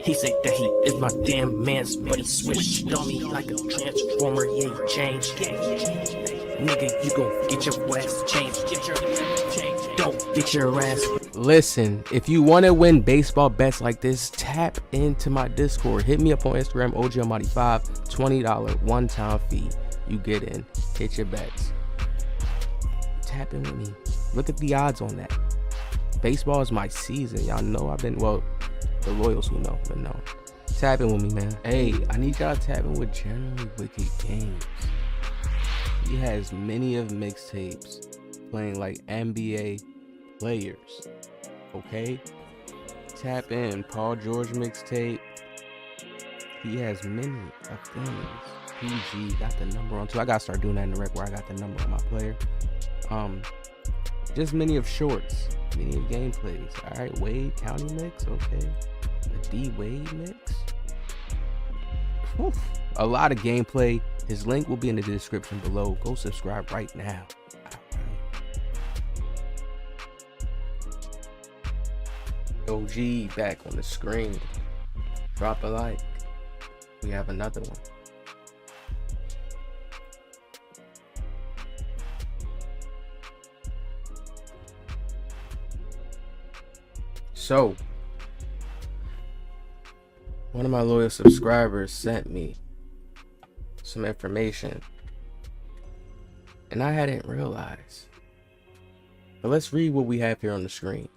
He said that he is my damn man's, but he switched on me like a transformer. Yeah, he changed. Nigga, you gon' get your ass changed. Don't get your ass. Listen, if you want to win baseball bets like this, tap into my Discord. Hit me up on Instagram, OGAlmighty5, $20 one-time fee. You get in, hit your bets. Tap in with me. Look at the odds on that. Baseball is my season. Y'all know I've been, well, the loyals who know, but no. Tap in with me, man. Hey, I need y'all to tap in with Generally Wicked Games. He has many of mixtapes playing like NBA players. Okay? Tap in. Paul George mixtape. He has many of things. PG got the number on too. I gotta start doing that in the rec where I got the number on my player. Just many of shorts, many of gameplays. All right, Wade County mix, okay. The D Wade mix. Whew. A lot of gameplay. His link will be in the description below. Go subscribe right now. OG back on the screen. Drop a like. We have another one. So, one of my loyal subscribers sent me some information, and I hadn't realized. But let's read what we have here on the screen.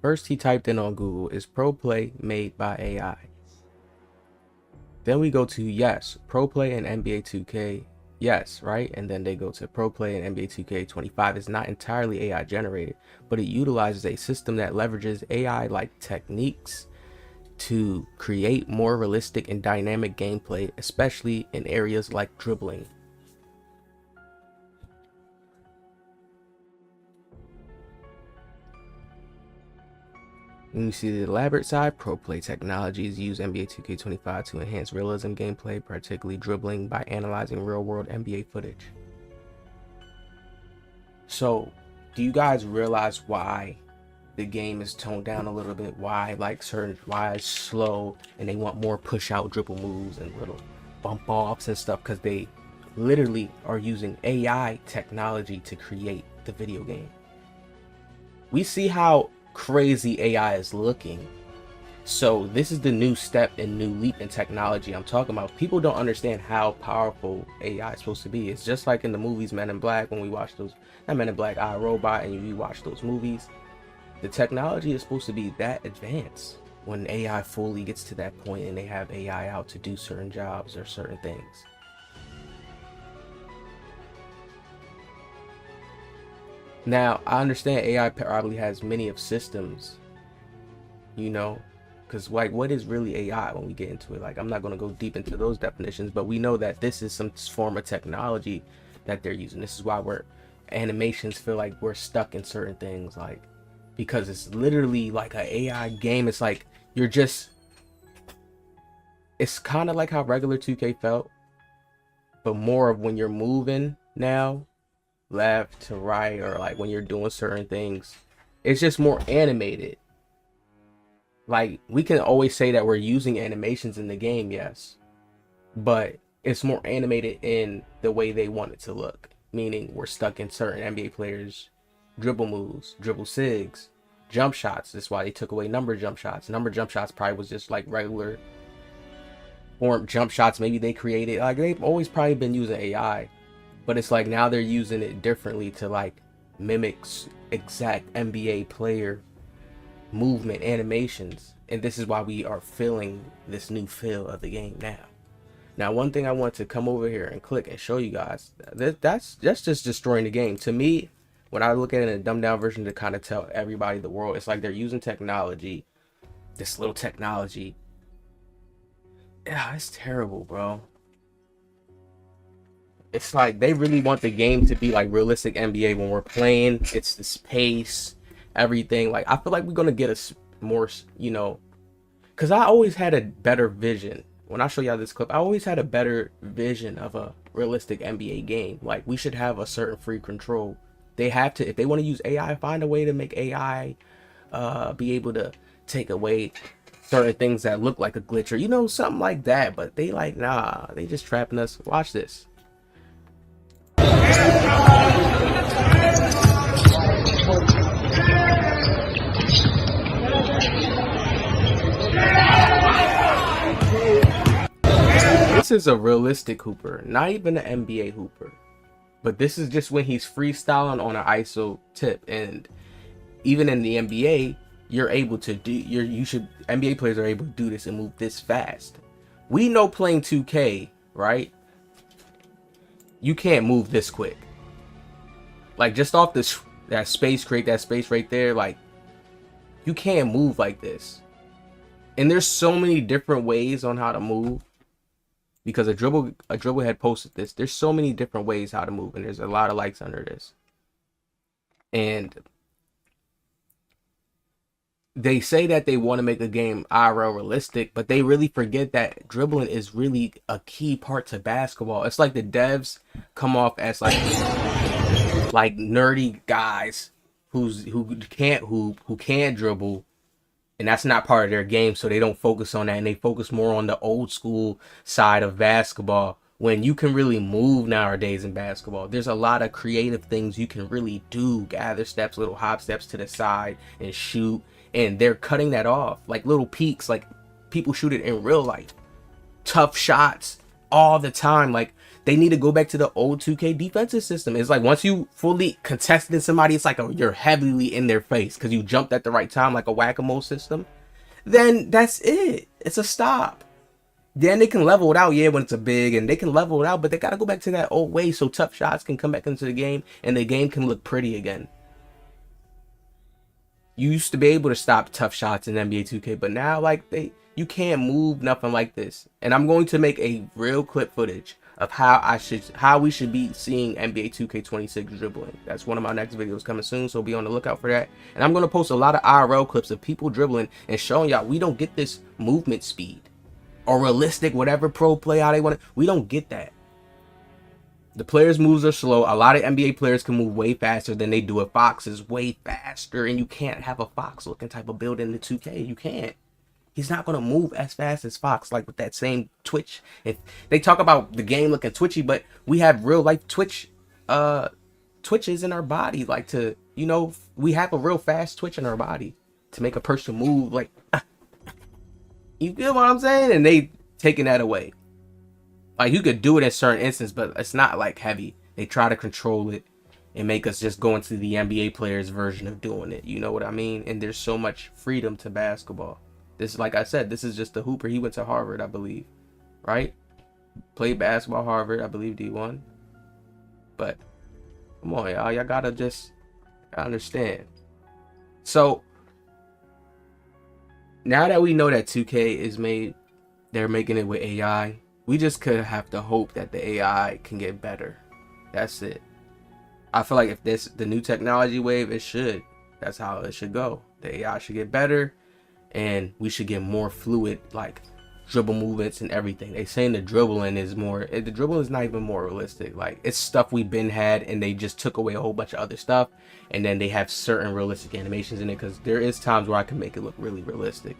First, he typed in on Google, is Pro Play made by AI? Then we go to yes, Pro Play and NBA 2K. Yes, right? And then they go to Pro Play and NBA 2K25 is not entirely AI generated, but it utilizes a system that leverages AI-like techniques to create more realistic and dynamic gameplay, especially in areas like dribbling. When you see the elaborate side, Pro Play technologies use NBA 2K25 to enhance realism gameplay, particularly dribbling, by analyzing real-world NBA footage. So, do you guys realize why the game is toned down a little bit? Why it's slow, and they want more push-out dribble moves and little bump offs and stuff? Because they literally are using AI technology to create the video game. We see how crazy AI is looking. So this is the new step and new leap in technology I'm talking about. People don't understand how powerful AI is supposed to be. It's just like in the movies Men in Black, when we watch those, not Men in Black, I, Robot, and you watch those movies. The technology is supposed to be that advanced when AI fully gets to that point and they have AI out to do certain jobs or certain things. Now, I understand AI probably has many of systems, you know, because like, what is really AI when we get into it? Like, I'm not going to go deep into those definitions, but we know that this is some form of technology that they're using. This is why animations feel like we're stuck in certain things, like, because it's literally like an AI game. It's like it's kind of like how regular 2K felt, but more of when you're moving now, left to right, or like when you're doing certain things, it's just more animated. Like, we can always say that we're using animations in the game, yes, but it's more animated in the way they want it to look, meaning we're stuck in certain NBA players dribble moves, dribble sigs, jump shots. That's why they took away number jump shots. Number jump shots probably was just like regular form jump shots. Maybe they created, like, they've always probably been using AI, but it's like now they're using it differently to like mimic exact NBA player movement animations. And this is why we are feeling this new feel of the game now. Now, one thing I want to come over here and click and show you guys, that's just destroying the game. To me, when I look at it in a dumbed down version to kind of tell everybody the world, it's like they're using technology, this little technology. Yeah, it's terrible, bro. It's like they really want the game to be like realistic NBA when we're playing. It's this pace, everything. Like, I feel like we're gonna get a more, you know, because I always had a better vision. When I show y'all this clip, I always had a better vision of a realistic NBA game. Like, we should have a certain free control. They have to, if they want to use AI, find a way to make AI be able to take away certain things that look like a glitch or, you know, something like that. But they like, nah, they just trapping us. Watch this. This is a realistic hooper, not even an NBA hooper. But this is just when he's freestyling on an ISO tip. And even in the NBA, you're able to do NBA players are able to do this and move this fast. We know playing 2K, right? You can't move this quick. Like just off this that space, create that space right there, like you can't move like this. And there's so many different ways on how to move. Because a dribble had posted this. There's so many different ways how to move, and there's a lot of likes under this. And they say that they want to make a game IRL realistic, but they really forget that dribbling is really a key part to basketball. It's like the devs come off as like nerdy guys who can't hoop, who can't dribble. And that's not part of their game, so they don't focus on that, and they focus more on the old school side of basketball. When you can really move nowadays in basketball, there's a lot of creative things you can really do. Gather steps, little hop steps to the side, and shoot. And they're cutting that off, like little peaks, like people shoot it in real life. Tough shots all the time. Like they need to go back to the old 2K defensive system. It's like once you fully contested somebody, it's like you're heavily in their face because you jumped at the right time, like a whack-a-mole system. Then that's it. It's a stop. Then they can level it out, yeah, when it's a big, and they can level it out, but they got to go back to that old way so tough shots can come back into the game and the game can look pretty again. You used to be able to stop tough shots in NBA 2K, but now like you can't move nothing like this. And I'm going to make a real clip footage of how we should be seeing NBA 2K26 dribbling. That's one of my next videos coming soon, so be on the lookout for that. And I'm going to post a lot of IRL clips of people dribbling and showing y'all we don't get this movement speed or realistic whatever pro play how they want it. We don't get that. The players' moves are slow. A lot of NBA players can move way faster than they do. A Fox is way faster, and you can't have a Fox looking type of build in the 2K. You can't. He's not going to move as fast as Fox, like with that same twitch. If they talk about the game looking twitchy, but we have real life twitches in our body. Like to, you know, we have a real fast twitch in our body to make a person move like, you feel what I'm saying? And they taking that away. Like you could do it in certain instances, but it's not like heavy. They try to control it and make us just go into the NBA players' version of doing it. You know what I mean? And there's so much freedom to basketball. This, like I said, this is just a hooper. He went to Harvard, I believe, right? Played basketball, Harvard, I believe D1. But come on, y'all gotta just understand. So now that we know that 2K is made, they're making it with AI. We just could have to hope that the AI can get better. That's it. I feel like if this the new technology wave, it should. That's how it should go. The AI should get better. And we should get more fluid, like dribble movements and everything. They saying the dribbling is more. The dribbling is not even more realistic. Like it's stuff we've been had, and they just took away a whole bunch of other stuff, and then they have certain realistic animations in it. Because there is times where I can make it look really realistic,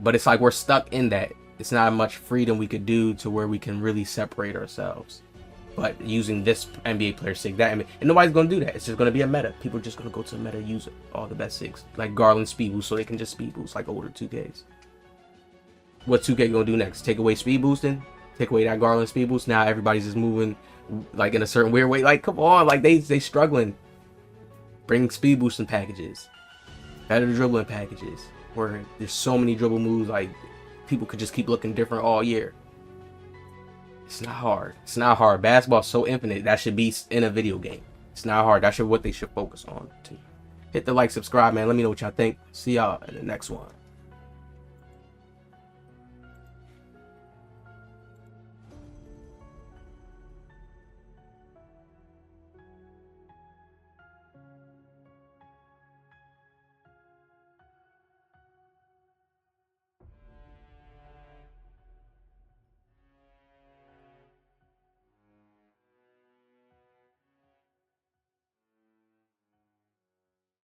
but it's like we're stuck in that. It's not much freedom we could do to where we can really separate ourselves. But using this NBA player sig, that and nobody's gonna do that. It's just gonna be a meta. People are just gonna go to the meta, use all the best sigs, like Garland speed boost, so they can just speed boost like older 2Ks. What 2K gonna do next? Take away speed boosting? Take away that Garland speed boost? Now everybody's just moving like in a certain weird way. Like come on, like they struggling. Bring speed boosting packages, better dribbling packages, where there's so many dribble moves. Like people could just keep looking different all year. It's not hard. It's not hard. Basketball's so infinite. That should be in a video game. It's not hard. That's what they should focus on. Hit the like, subscribe, man. Let me know what y'all think. See y'all in the next one.